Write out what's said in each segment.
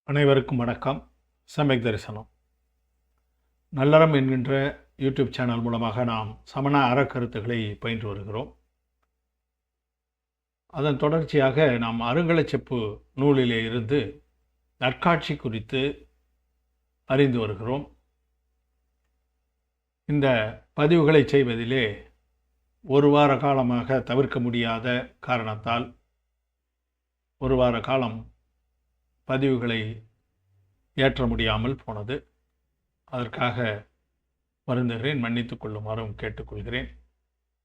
அனைவருக்கும் வணக்கம். சமயக் தரிசனம் நல்லறம் என்கின்ற யூடியூப் சேனல் மூலமாக நாம் சமண அறக்கருத்துக்களை பயின்று வருகிறோம். அதன் தொடர்ச்சியாக நாம் அருங்கலச்செப்பு நூலிலே இருந்து நற்காட்சி குறித்து அறிந்து வருகிறோம். இந்த பதிவுகளை செய்வதிலே ஒரு வார காலமாக தவிர்க்க முடியாத காரணத்தால் ஒரு வார காலம் பதிவுகளை ஏற்ற முடியாமல் போனது. அதற்காக வருந்துகிறேன், மன்னித்துக் கொள்ளுமாறும் கேட்டுக்கொள்கிறேன்.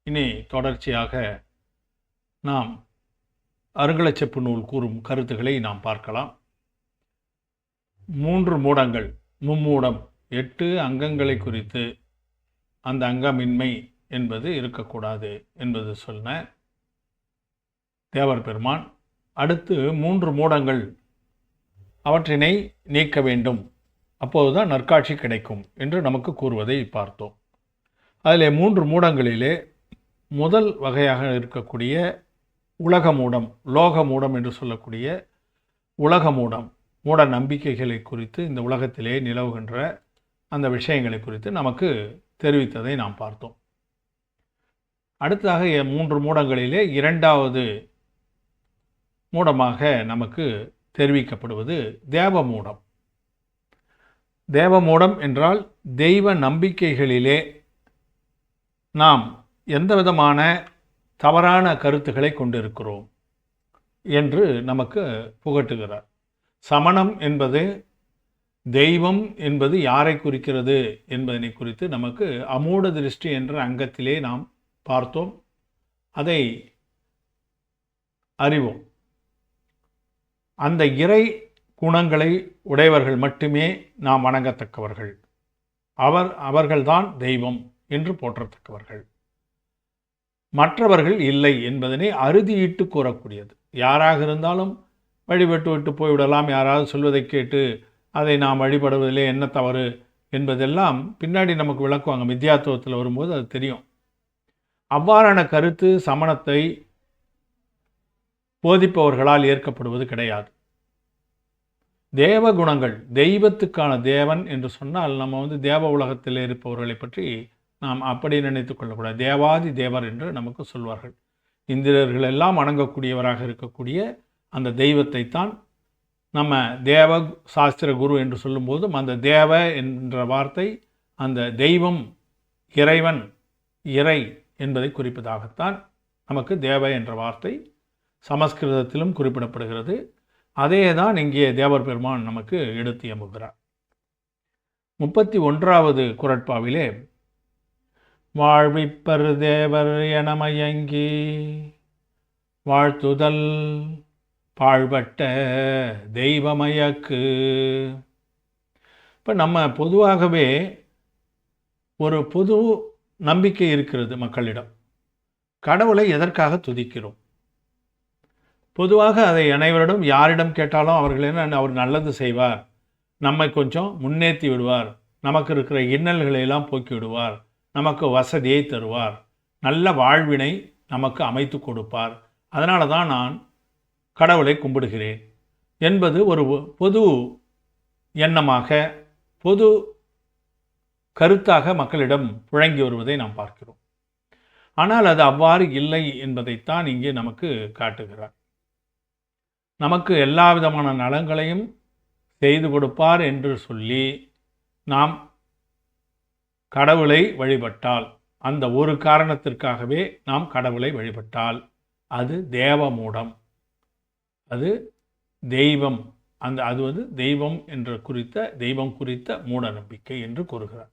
இனி தொடர்ச்சியாக நாம் அருங்கலச்செப்பு நூல் கூறும் கருத்துக்களை நாம் பார்க்கலாம். 3 மூடங்கள், மும்மூடம், 8 அங்கங்களை குறித்து அந்த அங்கமின்மை என்பது இருக்கக்கூடாது என்பது சொன்ன தேவர் பெருமான், அடுத்து 3 மூடங்கள் அவற்றினை நீக்க வேண்டும், அப்போதுதான் நற்காட்சி கிடைக்கும் என்று நமக்கு கூறுவதை பார்த்தோம். அதில் 3 மூடங்களிலே முதல் வகையாக இருக்கக்கூடிய உலக மூடம், லோக மூடம் என்று சொல்லக்கூடிய உலக மூடம், மூட நம்பிக்கைகளை குறித்து இந்த உலகத்திலே நிலவுகின்ற அந்த விஷயங்களை குறித்து நமக்கு தெரிவித்ததை நாம் பார்த்தோம். அடுத்ததாக 3 மூடங்களிலே 2வது மூடமாக நமக்கு தெரிவிக்கப்படுவது தேவமூடம். தேவமூடம் என்றால் தெய்வ நம்பிக்கைகளிலே நாம் எந்த விதமான தவறான கருத்துக்களை கொண்டிருக்கிறோம் என்று நமக்கு புகட்டுகிறார். சமணம் என்பது தெய்வம் என்பது யாரை குறிக்கிறது என்பதனை குறித்து நமக்கு அமூட திருஷ்டி என்ற அங்கத்திலே நாம் பார்த்தோம், அதை அறிவோம். அந்த இறை குணங்களை உடையவர்கள் மட்டுமே நாம் வணங்கத்தக்கவர்கள், அவர்கள்தான் தெய்வம் என்று போற்றத்தக்கவர்கள், மற்றவர்கள் இல்லை என்பதனை அறுதியிட்டு கூறக்கூடியது. யாராக இருந்தாலும் வழிபட்டு விட்டு போய்விடலாம், யாராவது சொல்வதை கேட்டு அதை நாம் வழிபடுவதிலே என்ன தவறு என்பதெல்லாம் பின்னாடி நமக்கு விளக்குவாங்க. மித்யாத்துவத்தில் வரும்போது அது தெரியும். அவ்வாறான கருத்து சமணத்தை போதிப்பவர்களால் ஏற்கப்படுவது கிடையாது. தேவ குணங்கள், தெய்வத்துக்கான தேவன் என்று சொன்னால் நம்ம தேவ உலகத்தில் இருப்பவர்களை பற்றி நாம் அப்படி நினைத்து கொள்ளக்கூடாது. தேவாதி தேவர் என்று நமக்கு சொல்வார்கள். இந்திரர்கள் எல்லாம் வணங்கக்கூடியவராக இருக்கக்கூடிய அந்த தெய்வத்தை தான் நம்ம தேவ சாஸ்திர குரு என்று சொல்லும்போதும் அந்த தேவ என்ற வார்த்தை அந்த தெய்வம், இறைவன், இறை என்பதை குறிப்பதாகத்தான் நமக்கு தேவ என்ற வார்த்தை சமஸ்கிருதத்திலும் குறிப்பிடப்படுகிறது. அதே தான் இங்கே தேவர் பெருமான் நமக்கு எடுத்து எம்புகிறார். 31வது குறட்பாவிலே வாழ்விப்பர் தேவர் எனமயங்கி வாழ்த்துதல் பாழ்பட்ட தெய்வமயக்கு. இப்போ நம்ம பொதுவாகவே ஒரு பொது நம்பிக்கை இருக்கிறது மக்களிடம். கடவுளை எதற்காக துதிக்கிறோம்? பொதுவாக அதை அனைவரிடம் யாரிடம் கேட்டாலும் அவர்கள் என்ன, அவர் நல்லது செய்வார், நம்மை கொஞ்சம் முன்னேற்றி விடுவார், நமக்கு இருக்கிற இன்னல்களை எல்லாம் போக்கி விடுவார், நமக்கு வசதியை தருவார், நல்ல வாழ்வினை நமக்கு அமைத்து கொடுப்பார், அதனால தான் நான் கடவுளை கும்பிடுகிறேன் என்பது ஒரு பொது எண்ணமாக, பொது கருத்தாக மக்களிடம் புழங்கி வருவதை நாம் பார்க்கிறோம். ஆனால் அது அவ்வாறு இல்லை என்பதைத்தான் இங்கே நமக்கு காட்டுகிறார். நமக்கு எல்லா விதமான நலங்களையும் செய்து கொடுப்பார் என்று சொல்லி நாம் கடவுளை வழிபட்டால், அந்த ஒரு காரணத்திற்காகவே நாம் கடவுளை வழிபட்டால் அது தேவமூடம், அது தெய்வம், அது தெய்வம் என்ற தெய்வம் குறித்த மூட நம்பிக்கை என்று கூறுகிறார்.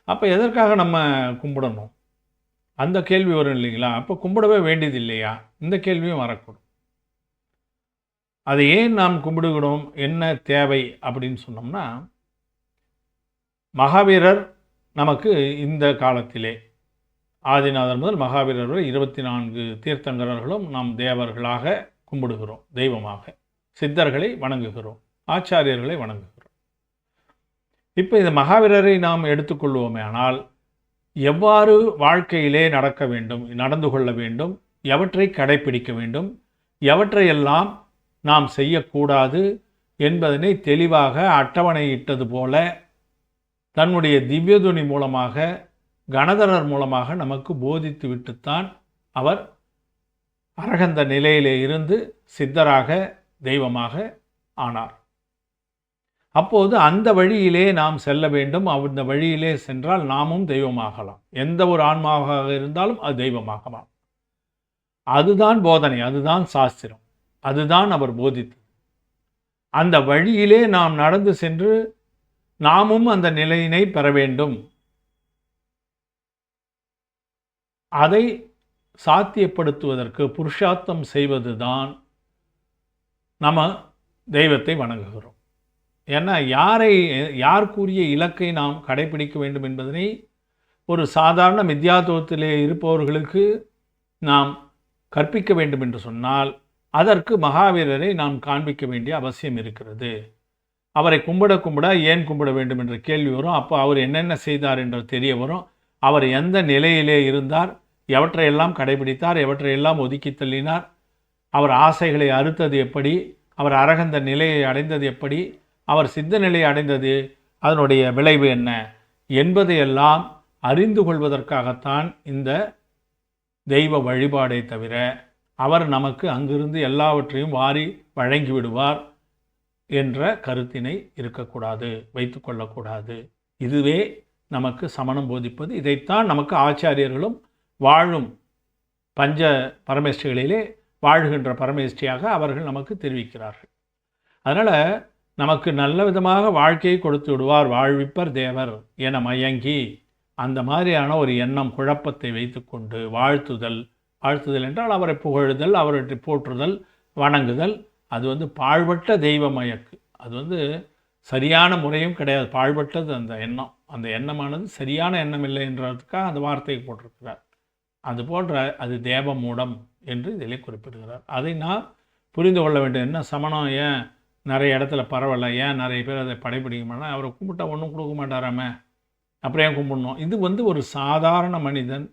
அப்போ எதற்காக நம்ம கும்பிடணும்? அந்த கேள்வி வரும் இல்லைங்களா? அப்போ கும்பிடவே வேண்டியது இல்லையா? இந்த கேள்வியும் வரக்கூடும். அதை ஏன் நாம் கும்பிடுகிறோம், என்ன தேவை அப்படின்னு சொன்னோம்னா, மகாவீரர் நமக்கு இந்த காலத்திலே ஆதிநாதர் முதல் மகாவீரர் வரை 24 தீர்த்தங்கரர்களும் நாம் தேவர்களாக கும்பிடுகிறோம், தெய்வமாக. சித்தர்களை வணங்குகிறோம், ஆச்சாரியர்களை வணங்குகிறோம். இப்போ இந்த மகாவீரரை நாம் எடுத்துக்கொள்வோமே ஆனால் எவ்வாறு வாழ்க்கையிலே நடந்து கொள்ள வேண்டும், எவற்றை கடைப்பிடிக்க வேண்டும், எவற்றையெல்லாம் நாம் செய்யக்கூடாது, என்பதனை தெளிவாக அட்டவணையிட்டது போல தன்னுடைய திவ்யதுணி மூலமாக கணதரர் மூலமாக நமக்கு போதித்து விட்டுத்தான் அவர் அரகந்த நிலையிலே இருந்து சித்தராக தெய்வமாக ஆனார். அப்போது அந்த வழியிலே நாம் செல்ல வேண்டும். அந்த வழியிலே சென்றால் நாமும் தெய்வமாகலாம். எந்த ஒரு ஆன்மாவாக இருந்தாலும் அது தெய்வமாகலாம். அதுதான் போதனை, அதுதான் சாஸ்திரம், அதுதான் அவர் போதித்தது. அந்த வழியிலே நாம் நடந்து சென்று நாமும் அந்த நிலையினை பெற வேண்டும். அதை சாத்தியப்படுத்துவதற்கு புருஷார்த்தம் செய்வதுதான் நம்ம தெய்வத்தை வணங்குகிறோம். ஏன்னா யார் கூறிய இலக்கை நாம் கடைபிடிக்க வேண்டும் என்பதனை ஒரு சாதாரண மித்யாத்துவத்திலே இருப்பவர்களுக்கு நாம் கற்பிக்க வேண்டும் என்று சொன்னால் அதற்கு மகாவீரரை நாம் காண்பிக்க வேண்டிய அவசியம் இருக்கிறது. அவரை கும்பிட ஏன் கும்பிட வேண்டும் என்ற கேள்வி வரும். அப்போ அவர் என்னென்ன செய்தார் என்று தெரிய வரும். அவர் எந்த நிலையிலே இருந்தார், எவற்றையெல்லாம் கடைபிடித்தார், எவற்றையெல்லாம் ஒதுக்கி தள்ளினார், அவர் ஆசைகளை அறுத்தது எப்படி, அவர் அரகந்த நிலையை அடைந்தது எப்படி, அவர் சித்த நிலையை அடைந்தது அதனுடைய விளைவு என்ன என்பதையெல்லாம் அறிந்து கொள்வதற்காகத்தான் இந்த தெய்வ வழிபாடை தவிர அவர் நமக்கு அங்கிருந்து எல்லாவற்றையும் வாரி வழங்கிவிடுவார் என்ற கருத்தினை இருக்கக்கூடாது, வைத்து கொள்ளக்கூடாது. இதுவே நமக்கு சமணம் போதிப்பது. இதைத்தான் நமக்கு ஆச்சாரியர்களும் வாழும் பஞ்ச பரமேஷ்டிகளிலே வாழ்கின்ற பரமேஷ்டியாக அவர்கள் நமக்கு தெரிவிக்கிறார்கள். அதனால் நமக்கு நல்ல விதமாக வாழ்க்கையை கொடுத்து விடுவார், வாழ்விப்பர் தேவர் என மயங்கி அந்த மாதிரியான ஒரு எண்ணம் குழப்பத்தை வைத்துக்கொண்டு வாழ்த்துதல் என்றால் அவரை புகழுதல், அவரை போற்றுதல், வணங்குதல், அது பாழ்பட்ட தெய்வ மயக்கு. அது சரியான முறையும் கிடையாது. பாழ்பட்டது அந்த எண்ணம். அந்த எண்ணமானது சரியான எண்ணம் இல்லை என்றதுக்காக அந்த வார்த்தையை போட்டிருக்கிறார். அது போன்ற அது தேவ மூடம் என்று இதிலே குறிப்பிடுகிறார். அதை நான் புரிந்து கொள்ள வேண்டும். என்ன சமணம் ஏன் நிறைய இடத்துல பரவாயில்ல, ஏன் நிறைய பேர் அதை படைப்பிடிக்க மாட்டாங்க, அவரை கும்பிட்டா ஒன்றும் கொடுக்க மாட்டாராமே, அப்புறம் ஏன் கும்பிடணும்? இது ஒரு சாதாரண மனிதன்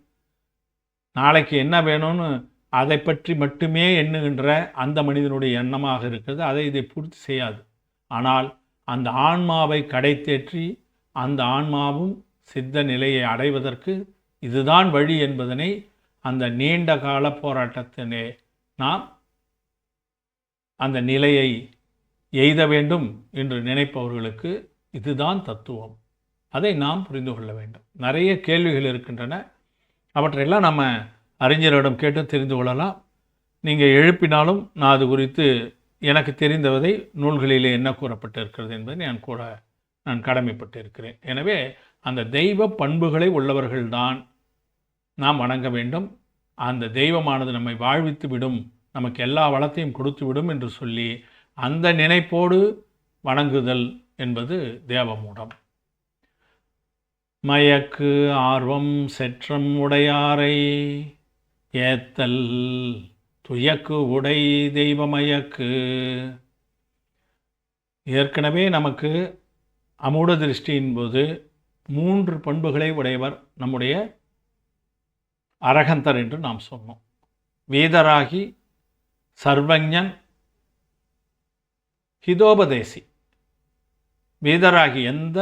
நாளைக்கு என்ன வேணும்னு அதை பற்றி மட்டுமே எண்ணுகின்ற அந்த மனிதனுடைய எண்ணமாக இருக்கிறது. இதை பூர்த்தி செய்யாது. ஆனால் அந்த ஆன்மாவை கடைத்தேற்றி அந்த ஆன்மாவும் சித்த நிலையை அடைவதற்கு இதுதான் வழி என்பதனை அந்த நீண்ட கால போராட்டத்தினே நாம் அந்த நிலையை எய்த வேண்டும் என்று நினைப்பவர்களுக்கு இதுதான் தத்துவம். அதை நாம் புரிந்து கொள்ள வேண்டும். நிறைய கேள்விகள் இருக்கின்றன. அவற்றையெல்லாம் நம்ம அறிஞரிடம் கேட்டு தெரிந்து கொள்ளலாம். நீங்கள் எழுப்பினாலும் நான் அது குறித்து எனக்கு தெரிந்தவதை நூல்களிலே என்ன கூறப்பட்டு இருக்கிறது என்பதை நான் கடமைப்பட்டு இருக்கிறேன். எனவே அந்த தெய்வ பண்புகளை உள்ளவர்கள்தான் நாம் வணங்க வேண்டும். அந்த தெய்வமானது நம்மை வாழ்வித்து விடும், நமக்கு எல்லா வளத்தையும் கொடுத்து விடும் என்று சொல்லி அந்த நினைப்போடு வணங்குதல் என்பது தேவமூடம். மயக்கு ஆர்வம் செற்றம் உடையாரை ஏத்தல் துயக்கு உடை தெய்வமயக்கு. ஏற்கனவே நமக்கு அமூட திருஷ்டியின் போது 3 பண்புகளை உடையவர் நம்முடைய அரகந்தர் என்று நாம் சொன்னோம். வீதராகி, சர்வஞன், ஹிதோபதேசி. வீதராகி எந்த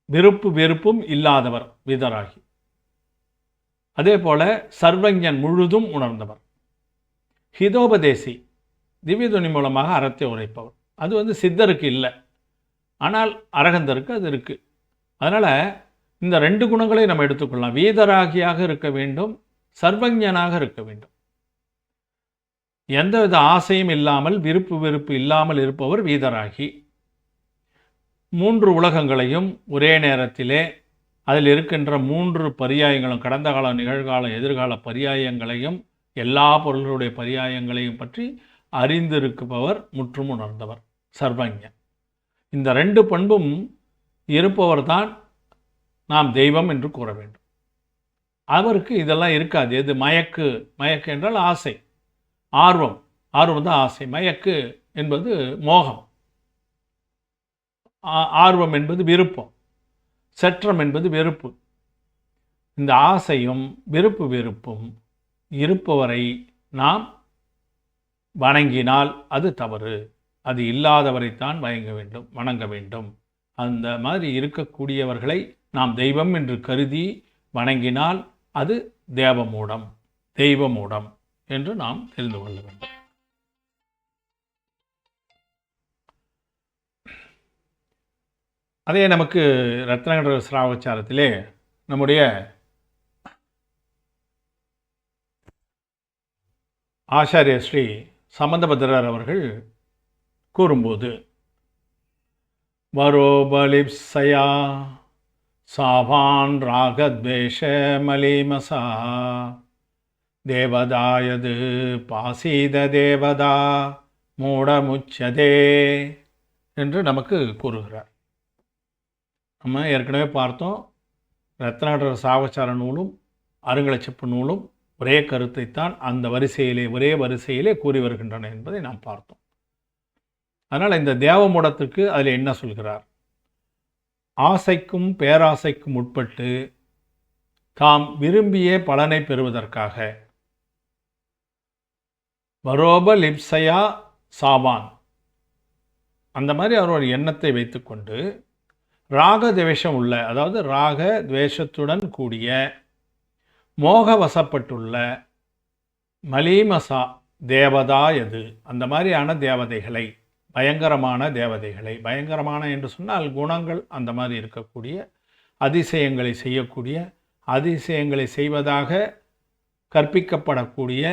வெறுப்பும் இல்லாதவர் வீதராகி. அதே போல சர்வஞன் முழுதும் உணர்ந்தவர். ஹிதோபதேசி திவ்யதுணி மூலமாக அறத்தை உரைப்பவர். அது சித்தருக்கு இல்லை, ஆனால் அரகந்தருக்கு அது இருக்குது. அதனால் இந்த 2 குணங்களை நம்ம எடுத்துக்கொள்ளலாம். வீதராகியாக இருக்க வேண்டும், சர்வஞனாக இருக்க வேண்டும். எந்தவித ஆசையும் இல்லாமல் வெறுப்பு இல்லாமல் இருப்பவர் வீதராகி. 3 உலகங்களையும் ஒரே நேரத்திலே அதில் இருக்கின்ற 3 பரியாயங்களும், கடந்த காலம், நிகழ்காலம், எதிர்கால பரியாயங்களையும் எல்லா பொருள்களுடைய பரியாயங்களையும் பற்றி அறிந்திருப்பவர் முற்றும் உணர்ந்தவர் சர்வஞன். இந்த 2 பண்பும் இருப்பவர்தான் நாம் தெய்வம் என்று கூற வேண்டும். அவருக்கு இதெல்லாம் இருக்காது. எது? மயக்கு என்றால் ஆசை, ஆர்வம் தான் ஆசை. மயக்கு என்பது மோகம், ஆர்வம் என்பது விருப்பம், செற்றம் என்பது வெறுப்பு. இந்த ஆசையும் வெறுப்பும் இருப்பவரை நாம் வணங்கினால் அது தவறு. அது இல்லாதவரைத்தான் வணங்க வேண்டும். அந்த மாதிரி இருக்கக்கூடியவர்களை நாம் தெய்வம் என்று கருதி வணங்கினால் அது தேவமூடம், தெய்வமூடம் என்று நாம் தெரிந்து கொள்ள வேண்டும். அதே நமக்கு ரத்னகண்டர ஸ்ராவச்சாரத்திலே நம்முடைய ஆச்சாரிய ஸ்ரீ சம்பந்தபத்திரர் அவர்கள் கூறும்போது, வரோபலிப்சயா சாவான் ராகத்வேஷ மலிமசா தேவதாயது பாசீத தேவதா மூடமுச்சதே என்று நமக்கு கூறுகிறார். நம்ம ஏற்கனவே பார்த்தோம், ரத்னாகர சாவச்சார நூலும் அருங்கலச்செப்பு நூலும் ஒரே கருத்தைத்தான் அந்த ஒரே வரிசையிலே கூறி வருகின்றன என்பதை நாம் பார்த்தோம். அதனால் இந்த தேவமூடத்துக்கு அதில் என்ன சொல்கிறார்? ஆசைக்கும் பேராசைக்கும் உட்பட்டு தாம் விரும்பிய பலனை பெறுவதற்காக வரோபலிப்சயா சாவான், அந்த மாதிரி அவர் ஒரு எண்ணத்தை வைத்துக்கொண்டு ராக துவேஷம் உள்ள, அதாவது ராக துவேஷத்துடன் கூடிய மோகவசப்பட்டுள்ள மலீமசா தேவதா எது, அந்த மாதிரியான தேவதைகளை, பயங்கரமான தேவதைகளை, பயங்கரமான என்று சொன்னால் குணங்கள் அந்த மாதிரி இருக்கக்கூடிய, அதிசயங்களை செய்யக்கூடிய, அதிசயங்களை செய்வதாக கற்பிக்கப்படக்கூடிய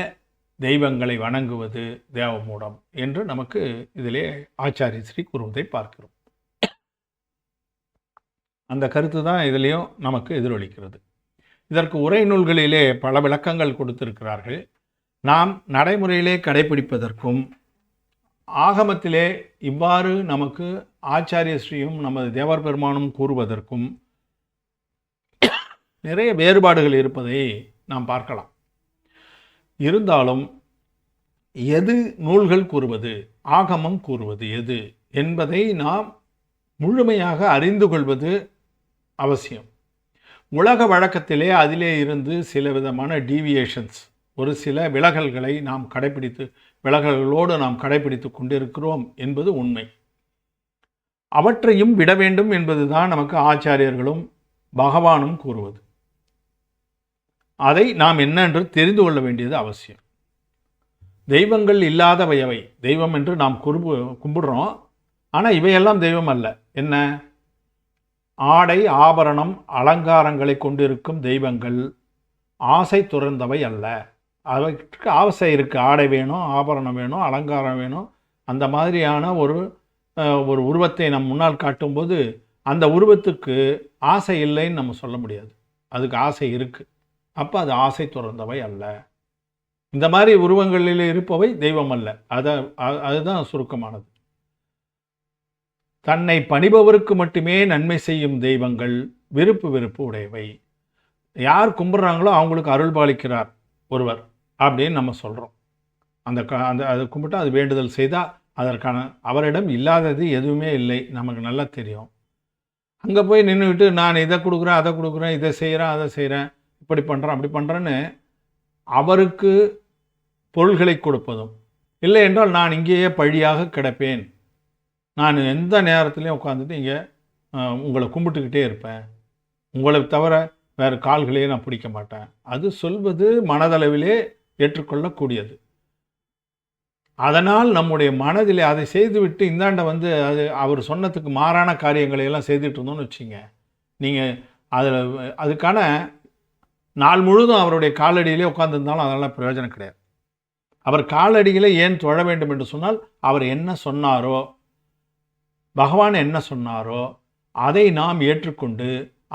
தெய்வங்களை வணங்குவது தேவமூடம் என்று நமக்கு இதிலே ஆச்சாரிய ஸ்ரீ கூறுவதை பார்க்கிறோம். அந்த கருத்து தான் இதிலேயும் நமக்கு எதிரொலிக்கிறது. இதற்கு உரை நூல்களிலே பல விளக்கங்கள் கொடுத்திருக்கிறார்கள். நாம் நடைமுறையிலே கடைபிடிப்பதற்கும் ஆகமத்திலே இவ்வாறு நமக்கு ஆச்சாரிய ஸ்ரீயும் நமது தேவர் பெருமானும் கூறுவதற்கும் நிறைய வேறுபாடுகள் இருப்பதை நாம் பார்க்கலாம். இருந்தாலும் எது நூல்கள் கூறுவது, ஆகமம் கூறுவது எது என்பதை நாம் முழுமையாக அறிந்து கொள்வது அவசியம். உலக வழக்கத்திலே அதிலே இருந்து சில விதமான டீவியேஷன்ஸ், ஒரு சில விலகல்களை நாம் விலகல்களோடு நாம் கடைபிடித்து கொண்டிருக்கிறோம் என்பது உண்மை. அவற்றையும் விட வேண்டும் என்பதுதான் நமக்கு ஆச்சாரியர்களும் பகவானும் கூறுவது. அதை நாம் என்னென்று தெரிந்து கொள்ள வேண்டியது அவசியம். தெய்வங்கள் இல்லாதவையவை தெய்வம் என்று நாம் கும்பிடுறோம். ஆனால் இவையெல்லாம் தெய்வம் அல்ல. என்ன? ஆடை ஆபரணம் அலங்காரங்களை கொண்டிருக்கும் தெய்வங்கள் ஆசை துறந்தவை அல்ல. அவற்றுக்கு ஆசை இருக்குது. ஆடை வேணும், ஆபரணம் வேணும், அலங்காரம் வேணும். அந்த மாதிரியான ஒரு உருவத்தை நம் முன்னால் காட்டும்போது அந்த உருவத்துக்கு ஆசை இல்லைன்னு நம்ம சொல்ல முடியாது. அதுக்கு ஆசை இருக்குது. அப்போ அது ஆசை துறந்தவை அல்ல. இந்த மாதிரி உருவங்களில் இருப்பவை தெய்வம் அல்ல. அதுதான் சுருக்கமானது. தன்னை பணிபவருக்கு மட்டுமே நன்மை செய்யும் தெய்வங்கள் விருப்பு உடையவை. யார் கும்பிட்றாங்களோ அவங்களுக்கு அருள் பாலிக்கிறார் ஒருவர் அப்படின்னு நம்ம சொல்கிறோம். அதை கும்பிட்டா அது வேண்டுதல் செய்தால் அதற்கான அவரிடம் இல்லாதது எதுவுமே இல்லை, நமக்கு நல்லா தெரியும். அங்கே போய் நின்றுக்கிட்டு நான் இதை கொடுக்குறேன், அதை கொடுக்குறேன், இதை செய்கிறேன், அதை செய்கிறேன், இப்படி பண்ணுறேன், அப்படி பண்ணுறேன்னு அவருக்கு பொருள்களை கொடுப்பதும், இல்லை என்றால் நான் இங்கேயே பழியாக கிடப்பேன், நான் எந்த நேரத்துலையும் உட்காந்துட்டு இங்கே உங்களை கும்பிட்டுக்கிட்டே இருப்பேன், உங்களை தவிர வேறு கால்களையே நான் பிடிக்க மாட்டேன், அது சொல்வது மனதளவிலே ஏற்றுக்கொள்ளக்கூடியது. அதனால் நம்முடைய மனதிலே அதை செய்துவிட்டு இந்தாண்ட அது அவர் சொன்னதுக்கு மாறான காரியங்களை எல்லாம் செய்துட்டு இருந்தோம்னு வச்சுங்க, நீங்கள் அதில் அதுக்கான நாள் முழுதும் அவருடைய காலடியிலே உட்காந்துருந்தாலும் அதெல்லாம் பிரயோஜனம் கிடையாது. அவர் காலடியிலே ஏன் தொழ வேண்டும் என்று சொன்னால், அவர் என்ன சொன்னாரோ, பகவான் என்ன சொன்னாரோ அதை நாம் ஏற்றுக்கொண்டு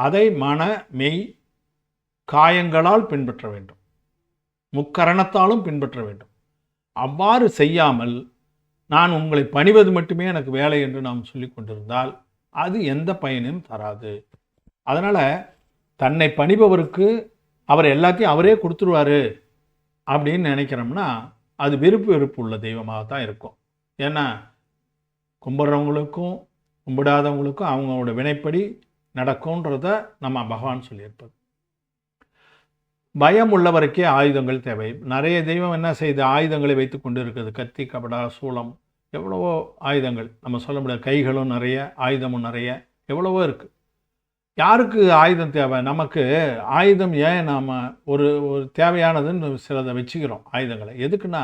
அதை மன மெய் காயங்களால் பின்பற்ற வேண்டும், முக்கரணத்தாலும் பின்பற்ற வேண்டும். அவ்வாறு செய்யாமல் நான் உங்களை பணிவது மட்டுமே எனக்கு வேலை என்று நாம் சொல்லி கொண்டிருந்தால் அது எந்த பயனையும் தராது. அதனால் தன்னை பணிபவருக்கு அவர் எல்லாத்தையும் அவரே கொடுத்துருவார் அப்படின்னு நினைக்கிறோம்னா அது விருப்பு உள்ள தெய்வமாக தான் இருக்கும். ஏன்னா கும்பிட்றவங்களுக்கும் கும்பிடாதவங்களுக்கும் அவங்களோட வினைப்படி நடக்கும்ன்றத நம்ம பகவான் சொல்லியிருப்பது. பயம் உள்ளவருக்கே ஆயுதங்கள் தேவை. நிறைய தெய்வம் என்ன செய்து ஆயுதங்களை வைத்து கொண்டு இருக்குது. கத்தி, கபடா, சூளம், எவ்வளவோ ஆயுதங்கள் நம்ம சொல்ல முடியாது. கைகளும் நிறைய, ஆயுதமும் நிறைய, எவ்வளவோ இருக்குது. யாருக்கு ஆயுதம் தேவை? நமக்கு ஆயுதம் ஏன் நாம் ஒரு ஒரு தேவையானதுன்னு சிலதை வச்சுக்கிறோம் ஆயுதங்களை. எதுக்குன்னா,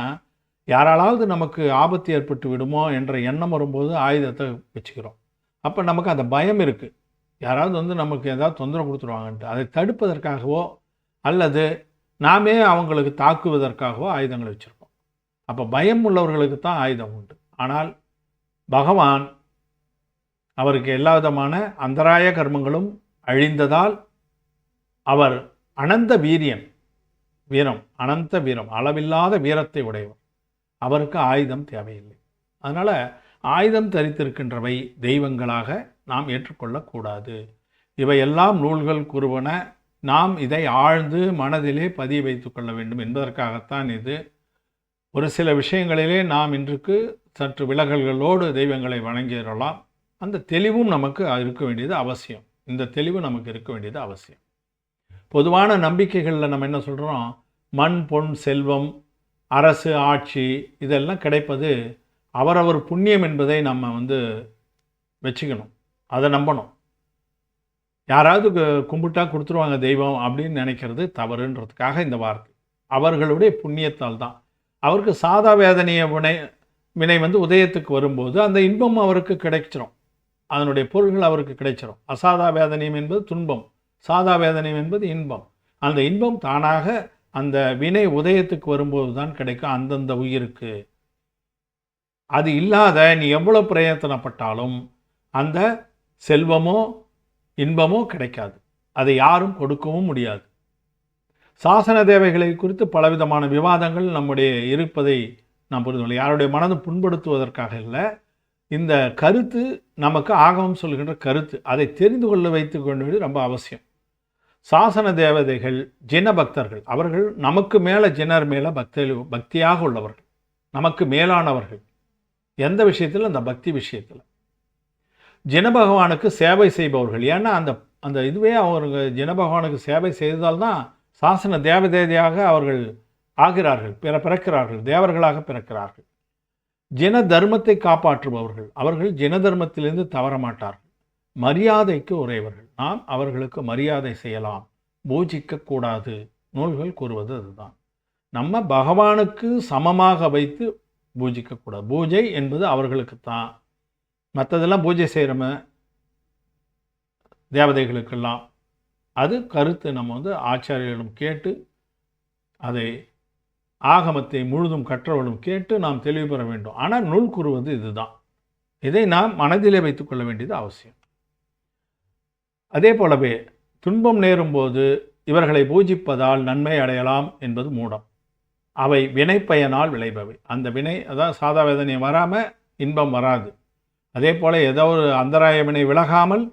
யாராலாவது நமக்கு ஆபத்து ஏற்பட்டு விடுமோ என்ற எண்ணம் வரும்போது ஆயுதத்தை வச்சுக்கிறோம். அப்போ நமக்கு அந்த பயம் இருக்குது. யாராவது வந்து நமக்கு ஏதாவது தொந்தரவு கொடுத்துருவாங்கன்ட்டு. அதை தடுப்பதற்காகவோ அல்லது நாமே அவங்களுக்கு தாக்குவதற்காகவோ ஆயுதங்களை வச்சுருக்கோம். அப்போ பயம் உள்ளவர்களுக்கு தான் ஆயுதம் உண்டு. ஆனால் பகவான் அவருக்கு எல்லா விதமான அந்தராய கர்மங்களும் அழிந்ததால் அவர் அனந்த வீரம், அனந்த வீரம், அளவில்லாத வீரத்தை உடையவர். அவருக்கு ஆயுதம் தேவையில்லை. அதனால் ஆயுதம் தரித்திருக்கின்றவை தெய்வங்களாக நாம் ஏற்றுக்கொள்ளக்கூடாது. இவையெல்லாம் நூல்கள் கூறுவன. நாம் இதை ஆழ்ந்து மனதிலே பதிய வைத்து கொள்ள வேண்டும் என்பதற்காகத்தான் இது. ஒரு சில விஷயங்களிலே நாம் இன்றைக்கு சற்று விலகல்களோடு தெய்வங்களை வணங்கிடலாம். அந்த தெளிவும் நமக்கு இருக்க வேண்டியது அவசியம். இந்த தெளிவு நமக்கு இருக்க வேண்டியது அவசியம். பொதுவான நம்பிக்கைகளில் நம்ம என்ன சொல்கிறோம்? மண், பொன், செல்வம், அரசு, ஆட்சி இதெல்லாம் கிடைப்பது அவரவர் புண்ணியம் என்பதை நம்ம வச்சுக்கணும். அதை நம்பணும். யாராவது கும்பிட்டா கொடுத்துருவாங்க தெய்வம் அப்படின்னு நினைக்கிறது தவறுன்றதுக்காக இந்த வார்த்தை. அவர்களுடைய புண்ணியத்தால் தான். அவருக்கு சாதா வேதனைய வினை உதயத்துக்கு வரும்போது அந்த இன்பம் அவருக்கு கிடைச்சிரும். அதனுடைய பொருள்கள் அவருக்கு கிடைச்சிரும். அசாதா வேதனையம் என்பது துன்பம், சாதா வேதனையம் என்பது இன்பம். அந்த இன்பம் தானாக அந்த வினை உதயத்துக்கு வரும்போது தான் கிடைக்கும் அந்தந்த உயிருக்கு. அது இல்லாத நீ எவ்வளோ பிரயத்தனப்பட்டாலும் அந்த செல்வமோ இன்பமோ கிடைக்காது. அதை யாரும் கொடுக்கவும் முடியாது. சாசன தேவைகளை குறித்து பலவிதமான விவாதங்கள் நம்முடைய இருப்பதை நாம் புரிந்து யாருடைய மனதை புண்படுத்துவதற்காக இல்லை. இந்த கருத்து நமக்கு ஆகமம் சொல்கின்ற கருத்து. அதை தெரிந்து கொள்ள வைத்து கொண்டு வேண்டியது ரொம்ப அவசியம். சாசன தேவதைகள் ஜின பக்தர்கள். அவர்கள் நமக்கு மேலே ஜினர் மேலே பக்தியாக உள்ளவர்கள், நமக்கு மேலானவர்கள். எந்த விஷயத்தில்? அந்த பக்தி விஷயத்தில். ஜின பகவானுக்கு சேவை செய்பவர்கள். ஏன்னா அந்த அந்த இதுவே அவர்கள் ஜின பகவானுக்கு சேவை செய்ததால்தான் சாசன தேவதையாக அவர்கள் ஆகிறார்கள், பிறக்கிறார்கள், தேவர்களாக பிறக்கிறார்கள். ஜின தர்மத்தை காப்பாற்றுபவர்கள். அவர்கள் ஜின தர்மத்திலிருந்து தவற மாட்டார்கள். மரியாதைக்கு உரியவர்கள். நாம் அவர்களுக்கு மரியாதை செய்யலாம், பூஜிக்கக்கூடாது. நூல்கள் கூறுவது அதுதான். நம்ம பகவானுக்கு சமமாக வைத்து பூஜிக்கக்கூடாது. பூஜை என்பது அவர்களுக்குத்தான். மற்றதெல்லாம் பூஜை செய்கிறோம தேவதைகளுக்கெல்லாம் அது கருத்து நம்ம ஆச்சாரியர்களும் கேட்டு அதை ஆகமத்தை முழுதும் கற்றவர்களும் கேட்டு நாம் தெளிவு பெற வேண்டும். ஆனால் நூல் கூறுவது இதுதான். இதை நாம் மனதிலே வைத்துக்கொள்ள வேண்டியது அவசியம். அதே போலவே துன்பம் நேரும்போது இவர்களை பூஜிப்பதால் நன்மை அடையலாம் என்பது மூடம். அவை வினைப்பயனால் விளைபவை. அந்த வினை, அதாவது சாதா வேதனை வராமல் இன்பம் வராது. அதே போல் ஏதோ ஒரு அந்தராய வினை விலகாமல்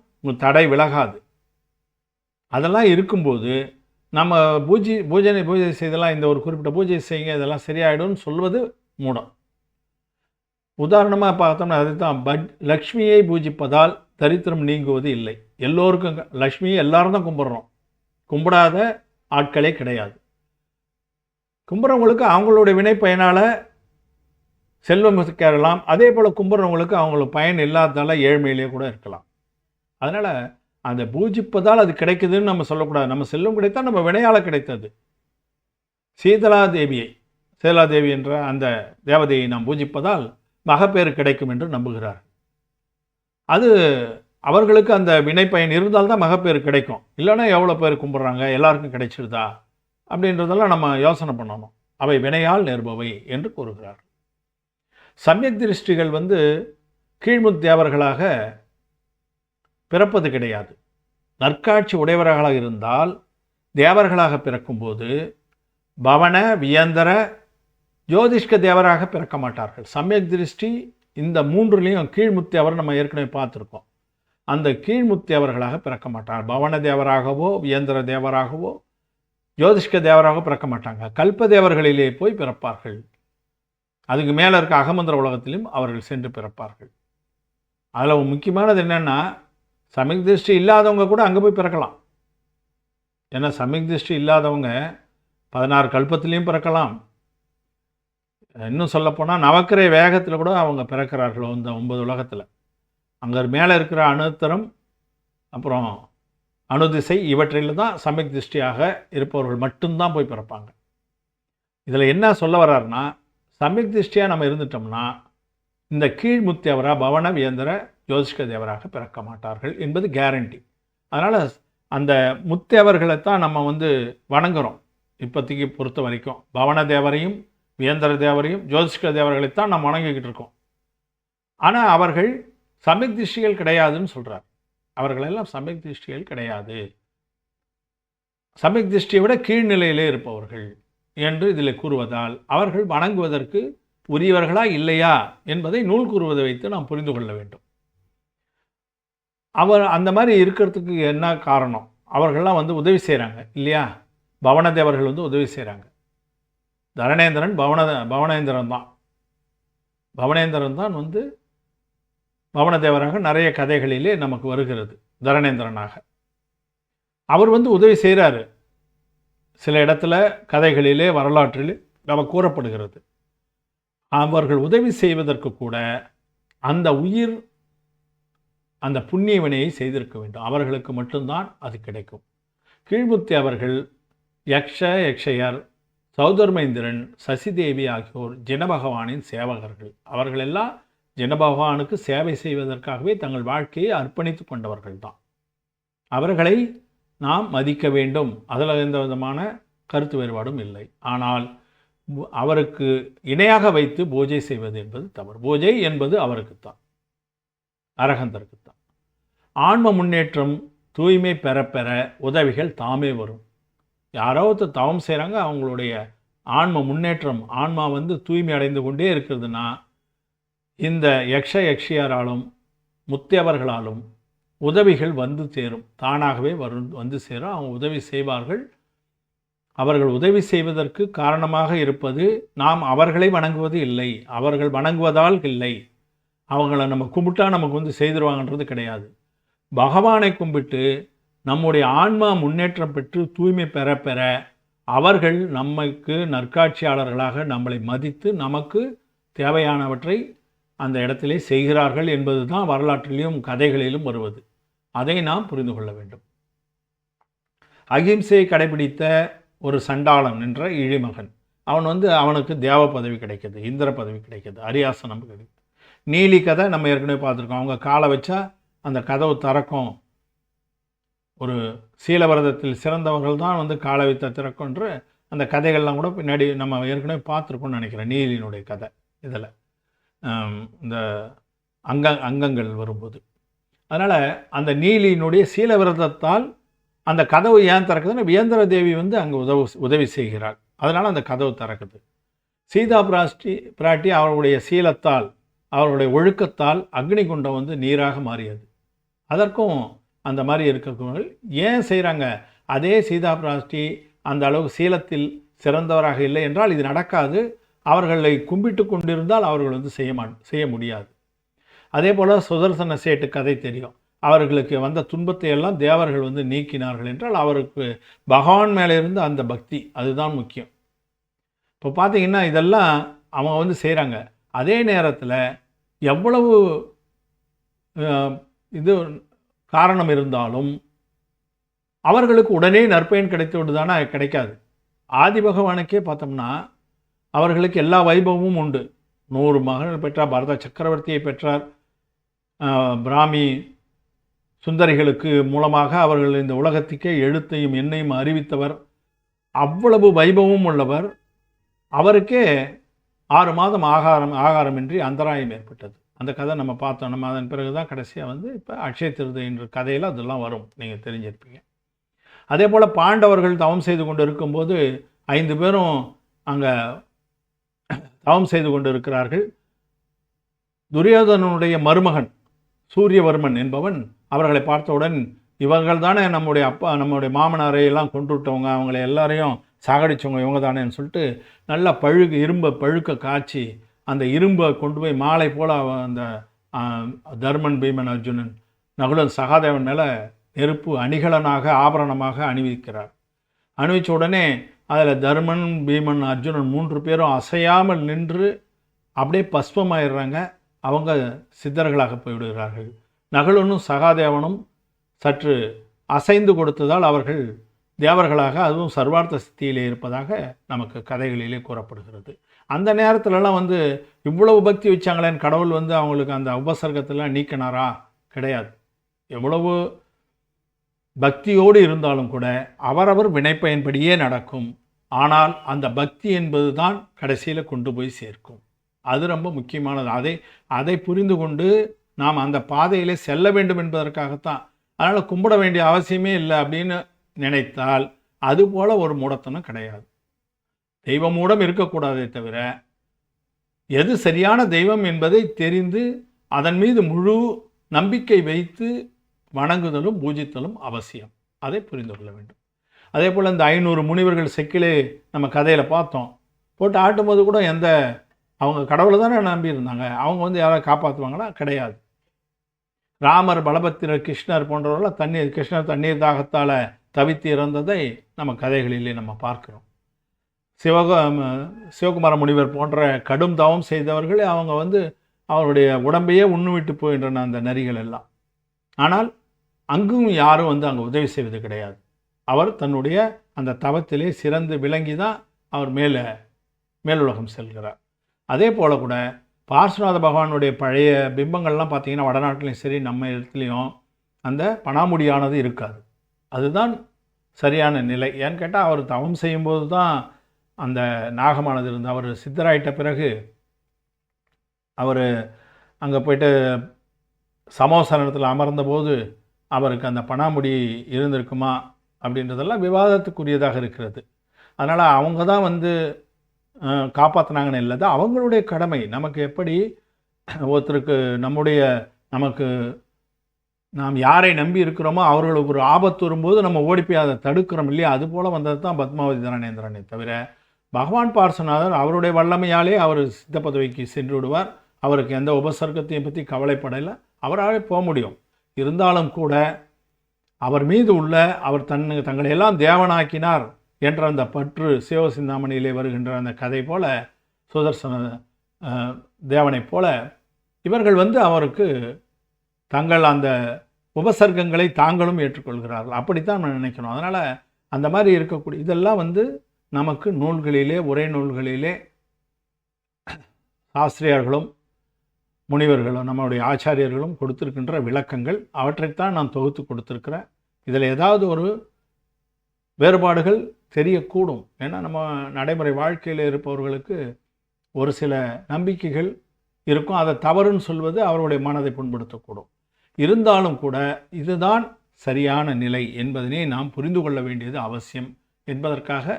தடை விலகாது. அதெல்லாம் இருக்கும்போது நம்ம பூஜை செய்தெல்லாம் இந்த ஒரு குறிப்பிட்ட பூஜை செய்யுங்க இதெல்லாம் சரியாயிடும்னு சொல்வது மூடம். உதாரணமாக பார்த்தோம்னா அதுதான் லக்ஷ்மியை பூஜிப்பதால் தரித்திரம் நீங்குவது இல்லை. எல்லோருக்கும் லக்ஷ்மியை எல்லாரும் தான் கும்பிட்றோம். கும்பிடாத ஆட்களே கிடையாது. கும்பிட்றவங்களுக்கு அவங்களுடைய வினை பயனால் செல்வம் கேட்கலாம். அதே போல் கும்பிட்றவங்களுக்கு அவங்களுக்கு பயன் இல்லாததால் ஏழ்மையிலே கூட இருக்கலாம். அதனால் அந்த பூஜிப்பதால் அது கிடைக்குதுன்னு நம்ம சொல்லக்கூடாது. நம்ம செல்வம் கிடைத்தால் நம்ம வினையால் கிடைத்தது. சீதலாதேவி என்ற அந்த தேவதையை நாம் பூஜிப்பதால் மகப்பேறு கிடைக்கும் என்று நம்புகிறார். அது அவர்களுக்கு அந்த வினை பயன் இருந்தால்தான் மகப்பேறு கிடைக்கும். இல்லைன்னா எவ்வளோ பேர் கும்பிட்றாங்க, எல்லாருக்கும் கிடைச்சிருதா அப்படின்றதெல்லாம் நம்ம யோசனை பண்ணணும். அவை வினையால் நேர்பவை என்று கூறுகிறார். சமயக் திருஷ்டிகள் கீழ்முத் தேவர்களாக பிறப்பது கிடையாது. நற்காட்சி உடையவர்களாக இருந்தால் தேவர்களாக பிறக்கும்போது பவன, வியந்தர, ஜோதிஷ்க தேவராக பிறக்க மாட்டார்கள். சமயக் திருஷ்டி இந்த மூன்றுலேயும் கீழ்முத்தேவர் நம்ம ஏற்கனவே பார்த்துருக்கோம். அந்த கீழ்முத்தேவர்களாக பிறக்க மாட்டார். பவன தேவராகவோ வியந்திர தேவராகவோ ஜோதிஷ்க தேவராகவோ பிறக்க மாட்டாங்க. கல்ப தேவர்களிலே போய் பிறப்பார்கள். அதுக்கு மேலே இருக்க அகமந்திர உலகத்திலும் அவர்கள் சென்று பிறப்பார்கள். அதில் முக்கியமானது என்னென்னா, சமயக் திருஷ்டி இல்லாதவங்க கூட அங்கே போய் பிறக்கலாம். ஏன்னா சமயக் திருஷ்டி இல்லாதவங்க 16 கல்பத்திலையும் பிறக்கலாம், இன்னும் சொல்லப்போனால் நவக்கிரை வேகத்தில் கூட அவங்க பிறக்கிறார்கள் இந்த 9 உலகத்தில். அங்கே மேலே இருக்கிற அணுத்தரம் அப்புறம் அணுதிசை இவற்றில் தான் சமயக் திருஷ்டியாக இருப்பவர்கள் மட்டும்தான் போய் பிறப்பாங்க. இதில் என்ன சொல்ல வர்றாருன்னா, சமயக் திருஷ்டியாக நம்ம இருந்துட்டோம்னா இந்த கீழ்முத்தியவரா பவன வியந்திர ஜோதிஷ்க தேவராக பிறக்க மாட்டார்கள் என்பது கேரண்டி. அதனால் அந்த முத்தேவர்களைத்தான் நம்ம வணங்குகிறோம். இப்போதைக்கு பொறுத்த வரைக்கும் பவன தேவரையும் வியந்திர தேவரையும் ஜோதிஷ்க தேவர்களைத்தான் நம்ம வணங்கிக்கிட்டு இருக்கோம். ஆனால் அவர்கள் சமயக் திருஷ்டிகள் கிடையாதுன்னு சொல்கிறார். அவர்களெல்லாம் சமயக் திருஷ்டிகள் கிடையாது, சமயக் திருஷ்டியை விட கீழ்நிலையிலே இருப்பவர்கள் என்று இதில் கூறுவதால் அவர்கள் வணங்குவதற்கு உரியவர்களா இல்லையா என்பதை நூல் கூறுவதை வைத்து நாம் புரிந்து கொள்ள வேண்டும். அவர் அந்த மாதிரி இருக்கிறதுக்கு என்ன காரணம்? அவர்கள்லாம் உதவி செய்கிறாங்க இல்லையா? பவன தேவர்கள் உதவி செய்கிறாங்க. தரணேந்திரன் பவனேந்திரன் தான். பவனேந்திரன் தான் பவன தேவராக நிறைய கதைகளிலே நமக்கு வருகிறது. தரணேந்திரனாக அவர் உதவி செய்கிறாரு. சில இடத்துல கதைகளிலே வரலாற்றில் நமக்கு கூறப்படுகிறது. அவர்கள் உதவி செய்வதற்கு கூட அந்த உயிர் அந்த புண்ணிய வினையை செய்திருக்க வேண்டும். அவர்களுக்கு மட்டும்தான் அது கிடைக்கும். கீழ்முத்தி அவர்கள் யக்ஷயர், சௌதர்மேந்திரன், சசிதேவி ஆகியோர் ஜனபகவானின் சேவகர்கள். அவர்களெல்லாம் ஜனபகவானுக்கு சேவை செய்வதற்காகவே தங்கள் வாழ்க்கையை அர்ப்பணித்து கொண்டவர்கள் தான். அவர்களை நாம் மதிக்க வேண்டும். அதில் எந்த விதமான கருத்து வேறுபாடும் இல்லை. ஆனால் அவருக்கு இணையாக வைத்து பூஜை செய்வது என்பது தவறு. பூஜை என்பது அவருக்குத்தான், அரகந்தருக்குத்தான். ஆன்ம முன்னேற்றம் தூய்மை பெற பெற உதவிகள் தாமே வரும். யாராவது தவம் செய்கிறாங்க, அவங்களுடைய ஆன்ம முன்னேற்றம், ஆன்மா தூய்மை அடைந்து கொண்டே இருக்கிறதுனா இந்த யக்ஷியாராலும் முத்தியவர்களாலும் உதவிகள் சேரும். தானாகவே சேரும். அவங்க உதவி செய்வார்கள். அவர்கள் உதவி செய்வதற்கு காரணமாக இருப்பது நாம் அவர்களை வணங்குவது இல்லை, அவர்கள் வணங்குவதால் இல்லை. அவங்கள நம்ம கும்பிட்டா நமக்கு செய்திருவாங்கன்றது கிடையாது. பகவானை கும்பிட்டு நம்முடைய ஆன்மா முன்னேற்றம் பெற்று தூய்மை பெற பெற அவர்கள் நமக்கு நற்காட்சியாளர்களாக நம்மளை மதித்து நமக்கு தேவையானவற்றை அந்த இடத்திலே செய்கிறார்கள் என்பது தான் வரலாற்றிலும் கதைகளிலும் வருவது. அதை நாம் புரிந்து கொள்ள வேண்டும். அகிம்சையை கடைபிடித்த ஒரு சண்டாளன் என்ற இழிமகன், அவன் அவனுக்கு தேவ பதவி கிடைக்கிது, இந்திர பதவி கிடைக்கிது, அரியாசனம் கிடைக்குது. நீலி கதை நம்ம ஏற்கனவே பார்த்துருக்கோம். அவங்க காலை வச்சா அந்த கதவு திறக்கும். ஒரு சீலவிரதத்தில் சிறந்தவர்கள் தான் காலை வைத்த திறக்கும்ன்ற அந்த கதைகள்லாம் கூட பின்னாடி நம்ம ஏற்கனவே பார்த்துருக்கோம்னு நினைக்கிறேன். நீலினுடைய கதை இதில் இந்த அங்கங்கள் வரும்போது. அதனால் அந்த நீலியினுடைய சீலவிரதத்தால் அந்த கதவு ஏன் திறக்குதுன்னா வியந்திர தேவி அங்கே உதவி செய்கிறாள். அதனால் அந்த கதவு திறக்குது. சீதா பிராட்டி அவர்களுடைய சீலத்தால், அவர்களுடைய ஒழுக்கத்தால் அக்னி குண்டம் நீராக மாறியது. அதற்கும் அந்த மாதிரி இருக்கிறவர்கள் ஏன் செய்கிறாங்க? அதே சீதா பிராட்டி அந்த அளவு சீலத்தில் சிறந்தவராக இல்லை என்றால் இது நடக்காது. அவர்களை கும்பிட்டு கொண்டிருந்தால் அவர்கள் செய்ய முடியாது. அதே போல் சுதர்சன சேட்டு கதை தெரியும். அவர்களுக்கு வந்த துன்பத்தை எல்லாம் தேவர்கள் நீக்கினார்கள் என்றால் அவருக்கு பகவான் மேலே இருந்து அந்த பக்தி, அதுதான் முக்கியம். இப்போ பார்த்தீங்கன்னா இதெல்லாம் அவங்க செய்கிறாங்க. அதே நேரத்தில் எவ்வளவு இது காரணம் இருந்தாலும் அவர்களுக்கு உடனே நற்பயன் கிடைத்து விடுதானா? கிடைக்காது. ஆதி பகவானுக்கே பார்த்தோம்னா அவர்களுக்கு எல்லா வைபவமும் உண்டு. 100 மகன்கள் பெற்றார், பரத சக்கரவர்த்தியை பெற்றார், பிராமி சுந்தரிகளுக்கு மூலமாக அவர்கள் இந்த உலகத்துக்கே எழுத்தையும் எண்ணையும் அறிவித்தவர். அவ்வளவு வைபவமும் உள்ளவர். அவருக்கே 6 மாதம் ஆகாரமின்றி அந்தராயம் ஏற்பட்டது. அந்த கதை நம்ம பார்த்தோம். நம்ம அதன் பிறகு தான் கடைசியாக இப்போ அக்ஷய திருதை என்ற கதையில் அதெல்லாம் வரும், நீங்கள் தெரிஞ்சிருப்பீங்க. அதே போல் பாண்டவர்கள் தவம் செய்து கொண்டு இருக்கும்போது 5 பேரும் அங்கே தவம் செய்து கொண்டு இருக்கிறார்கள். துரியோதனனுடைய மருமகன் சூரியவர்மன் என்பவன் அவர்களை பார்த்தவுடன் இவர்கள் தானே நம்முடைய மாமனாரை எல்லாம் கொண்டு விட்டவங்க, அவங்களை எல்லாரையும் சாகடிச்சவங்க இவங்க தானேன்னு சொல்லிட்டு நல்லா இரும்பை பழுக்க காய்ச்சி அந்த இரும்பை கொண்டு போய் மாலை போல் அந்த தர்மன், பீமன், அர்ஜுனன், நகுலன், சகாதேவன் மேலே நெருப்பு அணிகலனாக ஆபரணமாக அணிவிக்கிறார். அணிவிச்ச உடனே அதில் தர்மன், பீமன், அர்ஜுனன் 3 பேரும் அசையாமல் நின்று அப்படியே பஸ்பமாயிடுறாங்க. அவங்க சித்தர்களாக போய்விடுகிறார்கள். நகுலனும் சகாதேவனும் சற்று அசைந்து கொடுத்ததால் அவர்கள் தேவர்களாக, அதுவும் சர்வார்த்த சித்தியிலே இருப்பதாக நமக்கு கதைகளிலே கூறப்படுகிறது. அந்த நேரத்துலலாம் இவ்வளவு பக்தி வச்சாங்களேன்னு கடவுள் அவங்களுக்கு அந்த உபசர்க்கத்தெல்லாம் நீக்கினாரா? கிடையாது. எவ்வளவு பக்தியோடு இருந்தாலும் கூட அவரவர் வினைப்பயன்படியே நடக்கும். ஆனால் அந்த பக்தி என்பது தான் கடைசியில் கொண்டு போய் சேர்க்கும். அது ரொம்ப முக்கியமானது. அதை புரிந்து கொண்டு நாம் அந்த பாதையிலே செல்ல வேண்டும் என்பதற்காகத்தான். அதனால் கும்பிட வேண்டிய அவசியமே இல்லை அப்படின்னு நினைத்தால் அதுபோல் ஒரு மூடத்தனம் கிடையாது. தெய்வ மூடம் இருக்கக்கூடாதே தவிர, எது சரியான தெய்வம் என்பதை தெரிந்து அதன் மீது முழு நம்பிக்கை வைத்து வணங்குதலும் பூஜித்தலும் அவசியம். அதை புரிந்து கொள்ள வேண்டும். அதே போல் இந்த 500 முனிவர்கள் செக்கிலே நம்ம கதையில் பார்த்தோம். போட்டு ஆட்டும்போது கூட அவங்க கடவுளை தானே நம்பியிருந்தாங்க. அவங்க யாராவது காப்பாற்றுவாங்களா? கிடையாது. ராமர், பலபத்திரர், கிருஷ்ணர் போன்றவர்கள் கிருஷ்ணர் தண்ணீர் தாகத்தால் தவித்து இறந்ததை நம்ம கதைகளிலே நம்ம பார்க்கிறோம். சிவகுமார முனிவர் போன்ற கடும் தவம் செய்தவர்கள் அவங்க அவருடைய உடம்பையே உண்ணுவிட்டு போகின்றன அந்த நரிகள் எல்லாம். ஆனால் அங்கும் யாரும் அங்கே உதவி செய்வது கிடையாது. அவர் தன்னுடைய அந்த தவத்திலே சிறந்து விளங்கி தான் அவர் மேலுலகம் செல்கிறார். அதே போல் கூட பார்சுநாத பகவானுடைய பழைய பிம்பங்கள்லாம் பார்த்திங்கன்னா வடநாட்டிலையும் சரி நம்ம இடத்துலையும் அந்த பணாமுடியானது இருக்காது. அதுதான் சரியான நிலை. ஏன்னு கேட்டால் அவர் தவம் செய்யும்போது தான் அந்த நாகமானது இருந்து, அவர் சித்தராயிட்ட பிறகு அவர் அங்கே போய்ட்டு சமோசனத்தில் அமர்ந்தபோது அவருக்கு அந்த பணாமுடி இருந்திருக்குமா அப்படின்றதெல்லாம் விவாதத்துக்குரியதாக இருக்கிறது. அதனால் அவங்க தான் காப்பாற்றினாங்கன்னு இல்லை, தான் அவங்களுடைய கடமை. நமக்கு எப்படி ஒருத்தருக்கு நாம் யாரை நம்பி இருக்கிறோமோ அவர்களுக்கு ஒரு ஆபத்து வரும்போது நம்ம ஓடிப்போய் அதை தடுக்கிறோம் இல்லையா? அதுபோல் வந்தது தான் பத்மாவதி தரணேந்திரனை தவிர பகவான் பார்சநாதர் அவருடைய வல்லமையாலே அவர் சித்த பதவிக்கு சென்று விடுவார். அவருக்கு எந்த உபசர்க்கத்தையும் பற்றி கவலைப்படலை, அவராலே போக முடியும். இருந்தாலும் கூட அவர் மீது உள்ள அவர் தங்களை எல்லாம் தேவனாக்கினார் என்ற அந்த பற்று சிவசிந்தாமணியிலே வருகின்ற அந்த கதை போல, சுதர்சன தேவனைப் போல இவர்கள் அவருக்கு தங்கள் அந்த உபசர்க்கங்களை தாங்களும் ஏற்றுக்கொள்கிறார்கள். அப்படித்தான் நம்ம நினைக்கணும். அதனால் அந்த மாதிரி இருக்கக்கூடிய இதெல்லாம் நமக்கு நூல்களிலே, உரை நூல்களிலே ஆசிரியர்களும் முனிவர்களும் நம்முடைய ஆச்சாரியர்களும் கொடுத்திருக்கின்ற விளக்கங்கள், அவற்றைத்தான் நான் தொகுத்து கொடுத்துருக்கிறேன். இதில் ஏதாவது ஒரு வேறுபாடுகள் தெரியக்கூடும். ஏன்னா நம்ம நடைமுறை வாழ்க்கையில் இருப்பவர்களுக்கு ஒரு சில நம்பிக்கைகள் இருக்கும். அதை தவறுன்னு சொல்வது அவருடைய மனதை புண்படுத்தக்கூடும். இருந்தாலும் கூட இதுதான் சரியான நிலை என்பதனை நாம் புரிந்து கொள்ள வேண்டியது அவசியம் என்பதற்காக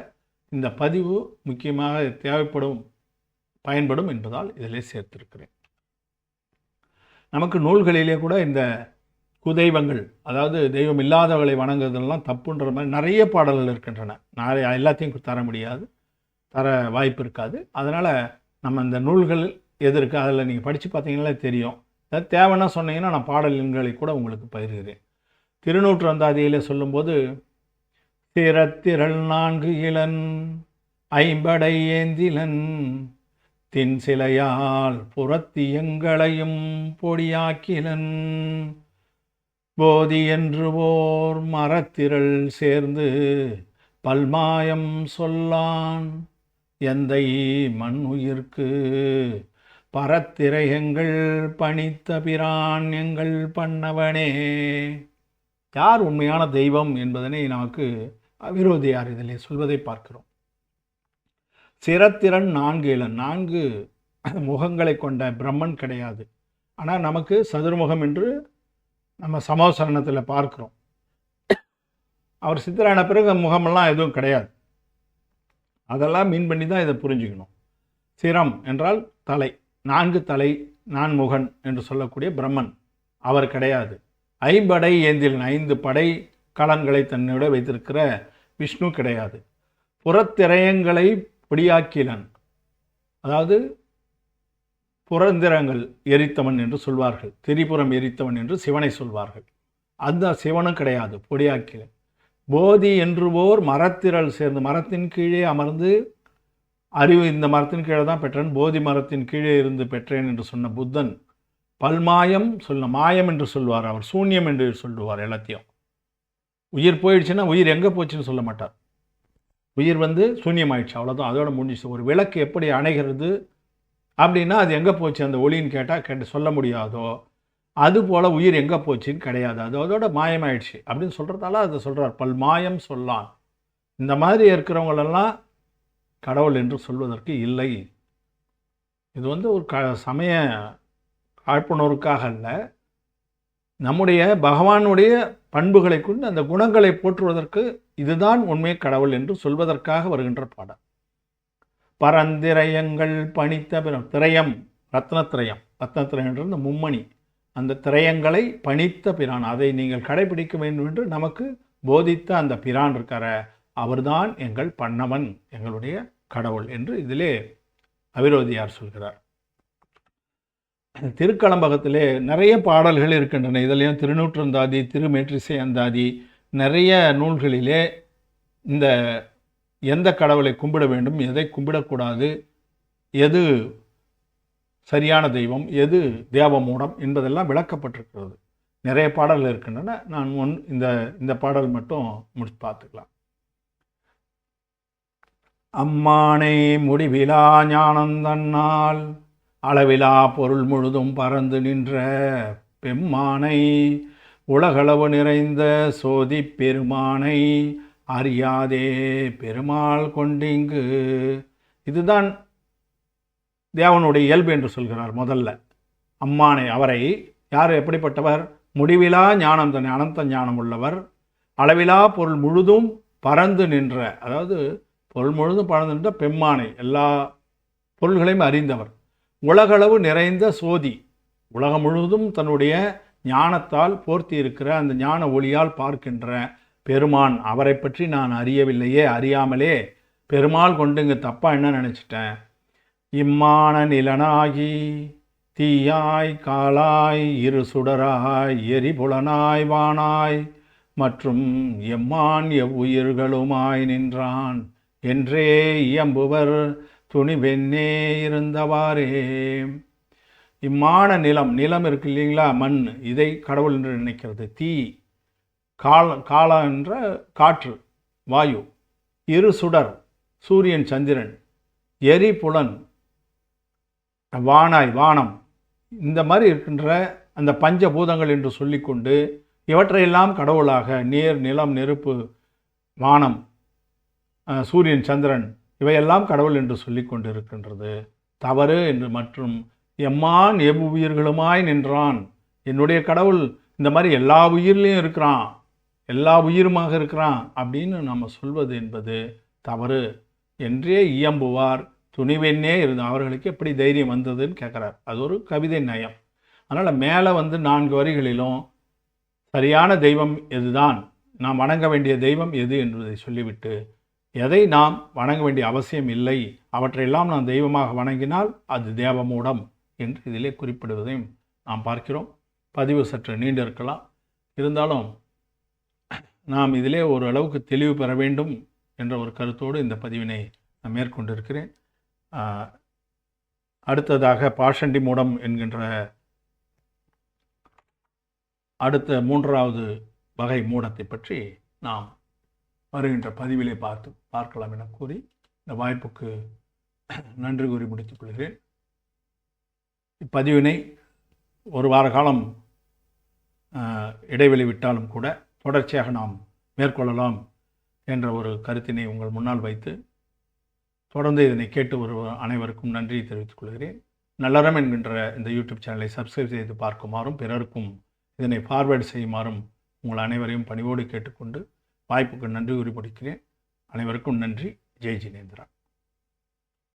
இந்த பதிவு முக்கியமாக பயன்படும் என்பதால் இதிலே சேர்த்திருக்கிறேன். நமக்கு நூல்களிலே கூட இந்த குதெய்வங்கள், அதாவது தெய்வம் இல்லாதவர்களை வணங்குறதெல்லாம் தப்புன்ற மாதிரி நிறைய பாடல்கள் இருக்கின்றன. எல்லாத்தையும் தர முடியாது, தர வாய்ப்பு இருக்காது. அதனால் நம்ம இந்த நூல்கள் எது இருக்குது அதில் நீங்கள் படித்து பார்த்தீங்கன்னா தெரியும். அது தேவைன்னா சொன்னீங்கன்னா நான் பாடல் எண்களை கூட உங்களுக்கு பகிர்கிறேன். திருநூற்றந்தாதியில் சொல்லும்போது, திறத்திரள் 4 இளன் ஐம்படை ஏந்திலன் தின் சிலையால் புறத்தியங்களையும் பொடியாக்கிலன் போதி என்று ஓர் மரத்திரள் சேர்ந்து பல்மாயம் சொல்லான் எந்தை மண் உயிர்க்கு பரத்திரையங்கள் பணித்த பிரான் எங்கள் பண்ணவனே. யார் உண்மையான தெய்வம் என்பதனை நமக்கு அவிரோதியார் இதிலே சொல்வதை பார்க்கிறோம். சிரத்திரன் 4 இளன், 4 முகங்களை கொண்ட பிரம்மன் கிடையாது. ஆனால் நமக்கு சதுர்முகம் என்று நம்ம சமோசரணத்தில் பார்க்கிறோம். அவர் சித்தரான பிறகு முகமெல்லாம் எதுவும் கிடையாது. அதெல்லாம் மீன் பண்ணி தான் இதை புரிஞ்சுக்கணும். சிரம் என்றால் தலை, 4 தலை 4 முகன் என்று சொல்லக்கூடிய பிரம்மன் அவர் கிடையாது. ஐம்படை ஏந்தில் 5 படை கலன்களை தன்னோட வைத்திருக்கிற விஷ்ணு கிடையாது. புறத்திரயங்களை பொடியாக்கிலன், அதாவது புறந்திரங்கள் எரித்தவன் என்று சொல்வார்கள், திரிபுரம் எரித்தவன் என்று சிவனை சொல்வார்கள். அந்த சிவனும் கிடையாது, பொடியாக்கிலன். போதி என்றுவோர் மரத்திரள் சேர்ந்து மரத்தின் கீழே அமர்ந்து அறிவு இந்த மரத்தின் கீழே தான் பெற்றேன், போதி மரத்தின் கீழே இருந்து பெற்றேன் என்று சொன்ன புத்தன் பல்மாயம் மாயம் என்று சொல்வார், அவர் சூன்யம் என்று சொல்லுவார். எல்லாத்தையும் உயிர் போயிடுச்சுன்னா உயிர் எங்கே போச்சுன்னு சொல்ல மாட்டார். உயிர் சூன்யமாயிடுச்சு, அவ்வளோதான், அதோட முடிஞ்சிச்சு. ஒரு விளக்கு எப்படி அணைகிறது அப்படின்னா அது எங்கே போச்சு அந்த ஒளின்னு கேட்டு சொல்ல முடியாதோ, அதுபோல் உயிர் எங்கே போச்சுன்னு கிடையாது, அது அதோட மாயமாயிடுச்சு அப்படின்னு சொல்கிறதால அதை சொல்கிறார். பல்மாயம் சொல்லான். இந்த மாதிரி இருக்கிறவங்களெல்லாம் கடவுள் என்று சொல்வதற்கு இல்லை. இது ஒரு சமய காழ்ப்புணர்வுக்காக அல்ல, நம்முடைய பகவானுடைய பண்புகளை கொண்டு அந்த குணங்களை போற்றுவதற்கு இதுதான் உண்மை கடவுள் என்று சொல்வதற்காக வருகின்ற பாடம். பரந்திரயங்கள் பணித்த திரயம், ரத்னத்திரயம், ரத்னத்திரயன்றது மும்மணி, அந்த திரயங்களை பணித்த பிரான், அதை நீங்கள் கடைபிடிக்க வேண்டும் என்று நமக்கு போதித்த அந்த பிரான் இருக்கார, அவர்தான் எங்கள் பண்ணவன், எங்களுடைய கடவுள் என்று இதிலே அவிரோதியார் சொல்கிறார். திருக்கலம்பகத்திலே நிறைய பாடல்கள் இருக்கின்றன. இதிலையும் திருநூற்றந்தாதி, திருமேற்றிசை அந்தாதி, நிறைய நூல்களிலே இந்த எந்த கடவுளை கும்பிட வேண்டும், எதை கும்பிடக்கூடாது, எது சரியான தெய்வம், எது தேவமூடம் என்பதெல்லாம் விளக்கப்பட்டிருக்கிறது. நிறைய பாடல்கள் இருக்கின்றன. நான் இந்த பாடல் மட்டும் முடிச்சு பார்த்துக்கலாம். அம்மானை முடிவிலா ஞானந்தன்னால் அளவிலா பொருள் முழுதும் பறந்து நின்ற பெம்மானை உலகளவு நிறைந்த சோதி பெருமானை அறியாதே பெருமாள் கொண்டிங்கு. இதுதான் தேவனுடைய இயல்பு என்று சொல்கிறார். முதல்ல அம்மானை, அவரை யார் எப்படிப்பட்டவர்? முடிவிலா ஞானம் தன்னை, அனந்த ஞானம் உள்ளவர், அளவிலா பொருள் முழுதும் பறந்து நின்ற, அதாவது பொருள் முழுதும் பறந்து நின்ற பெம்மானை, எல்லா பொருள்களையும் அறிந்தவர், உலகளவு நிறைந்த சோதி, உலகம் முழுவதும் தன்னுடைய ஞானத்தால் போர்த்தி இருக்கிற அந்த ஞான ஒளியால் பார்க்கின்ற பெருமான், அவரை பற்றி நான் அறியவில்லையே, அறியாமலே பெருமாள் கொண்டு இங்கே தப்பாக என்ன நினச்சிட்டேன். இம்மான நிலனாகி தீயாய் காலாய் இரு சுடராய் எரிபுலனாய் வானாய் மற்றும் எம்மான் எவ்வுயிர்களுமாய் நின்றான் என்றே இயம்புவர் துணிவென்னே இருந்தவாறே. இம்மான நிலம், நிலம் இருக்கு இல்லைங்களா, மண், இதை கடவுள் என்று நினைக்கிறது. தீ, கால என்ற காற்று, வாயு, இரு சுடர், சூரியன் சந்திரன், எரி புலன், வானாய் வானம், இந்த மாதிரி இருக்கின்ற அந்த பஞ்சபூதங்கள் என்று சொல்லிக்கொண்டு இவற்றையெல்லாம் கடவுளாக, நீர் நிலம் நெருப்பு வானம் சூரியன் சந்திரன் இவையெல்லாம் கடவுள் என்று சொல்லி கொண்டு இருக்கின்றது தவறு என்று. மற்றும் எம்மான் எவ்வுயிர்களுமாய் நின்றான், என்னுடைய கடவுள் இந்த மாதிரி எல்லா உயிர்லையும் இருக்கிறான், எல்லா உயிருமாக இருக்கிறான் அப்படின்னு நம்ம சொல்வது என்பது தவறு என்றே இயம்புவார் துணிவென்னே இருந்து. அவர்களுக்கு எப்படி தைரியம் வந்ததுன்னு கேட்குறார். அது ஒரு கவிதை நயம். அதனால் மேலே 4 வரிகளிலும் சரியான தெய்வம் எதுதான், நாம் வணங்க வேண்டிய தெய்வம் எது என்பதை சொல்லிவிட்டு, எதை நாம் வணங்க வேண்டிய அவசியம் இல்லை, அவற்றையெல்லாம் நாம் தெய்வமாக வணங்கினால் அது தேவமூடம் என்று இதிலே குறிப்பிடுவதையும் நாம் பார்க்கிறோம். பதிவு சற்று நீண்டு இருக்கலாம், இருந்தாலும் நாம் இதிலே ஓரளவுக்கு தெளிவு பெற வேண்டும் என்ற ஒரு கருத்தோடு இந்த பதிவினை நான் மேற்கொண்டிருக்கிறேன். அடுத்ததாக பாஷண்டி மூடம் என்கின்ற அடுத்த 3வது வகை மூடத்தை பற்றி நாம் வருகின்ற பதிவிலே பார்க்கலாம் என கூறி இந்த வாய்ப்புக்கு நன்றி கூறி முடித்துக் கொள்கிறேன். இப்பதிவினை ஒரு வார காலம் இடைவெளி விட்டாலும் கூட தொடர்ச்சியாக நாம் மேற்கொள்ளலாம் என்ற ஒரு கருத்தினை உங்கள் முன்னால் வைத்து தொடர்ந்து இதனை கேட்டு வருவோர் அனைவருக்கும் நன்றியை தெரிவித்துக் கொள்கிறேன். நல்லறம் என்கின்ற இந்த யூடியூப் சேனலை சப்ஸ்கிரைப் செய்து பார்க்குமாறும் பிறருக்கும் இதனை ஃபார்வேர்டு செய்யுமாறும் உங்கள் அனைவரையும் பணிவோடு கேட்டுக்கொண்டு வாய்ப்புக்கு நன்றி கூறி முடிக்கிறேன். அனைவருக்கும் நன்றி. ஜெய் ஜினேந்திரா.